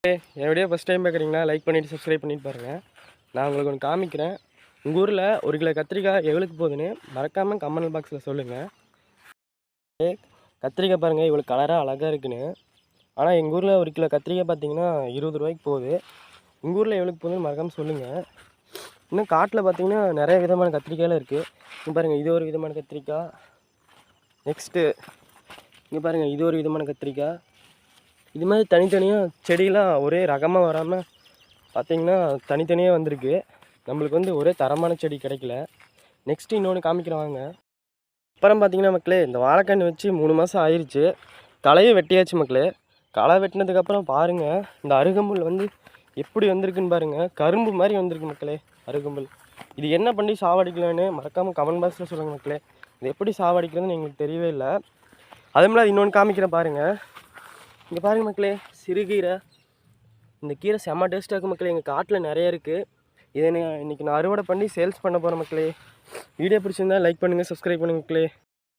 என் video first time பார்க்குறீங்களா, like பண்ணிவிட்டு subscribe பண்ணிட்டு பாருங்கள். நான் உங்களுக்கு ஒன்று காமிக்கிறேன். உங்கள் ஊரில் 1 கிலோ கத்திரிக்காய் எவ்வளோக்கு போகுதுன்னு மறக்காமல் கமெண்ட் பாக்ஸில் சொல்லுங்கள். கத்திரிக்காய் பாருங்கள் இவ்வளோ கலராக அழகாக இருக்குன்னு. ஆனால் எங்கள் ஊரில் 1 கிலோ கத்திரிக்காய் பார்த்தீங்கன்னா 20 ரூபாய்க்கு போகுது. உங்கள் ஊரில் எவ்வளோக்கு போகுதுன்னு மறக்காமல் சொல்லுங்கள். இன்னும் காட்டில் பார்த்தீங்கன்னா நிறைய விதமான கத்திரிக்காயெலாம் இருக்குது. இங்கே பாருங்கள், இது ஒரு விதமான கத்திரிக்காய். நெக்ஸ்ட்டு இங்கே பாருங்கள், இது ஒரு விதமான கத்திரிக்காய். இது மாதிரி தனித்தனியாக செடியெலாம் ஒரே ரகமாக வராமல் பார்த்திங்கன்னா தனித்தனியாக வந்திருக்கு. நம்மளுக்கு வந்து ஒரே தரமான செடி கிடைக்கல. நெக்ஸ்ட்டு இன்னொன்று காமிக்கிறேன் வாங்க. அப்புறம் பார்த்திங்கன்னா மக்களே, இந்த வாழைக்கன்று வச்சு 3 மாதம் ஆயிடுச்சு. களையை வெட்டியாச்சு மக்களே. களை வெட்டினதுக்கப்புறம் பாருங்கள், இந்த அருகம்புல் வந்து எப்படி வந்திருக்குன்னு பாருங்கள். கரும்பு மாதிரி வந்திருக்கு மக்களே அருகம்புல். இது என்ன பண்ணி சாவடிக்கலான்னு மறக்காமல் கமெண்ட் பாக்ஸில் சொல்லுங்கள் மக்களே. இது எப்படி சாவடிக்கிறதுன்னு எங்களுக்கு தெரியவே இல்லை. அதே மாதிரி இன்னொன்று காமிக்கிறேன் பாருங்கள். இங்கே பாருங்கள் மக்களே, சிறுகீரை. இந்த கீரை செம்ம டேஸ்ட்டாக இருக்கும் மக்களே. எங்கள் காட்டில் நிறைய இருக்குது. இதை இன்றைக்கி நான் அறுவடை பண்ணி சேல்ஸ் பண்ண போகிறேன் மக்களே. வீடியோ பிடிச்சிருந்தா லைக் பண்ணுங்கள், சப்ஸ்கிரைப் பண்ணுங்கள் மக்களே.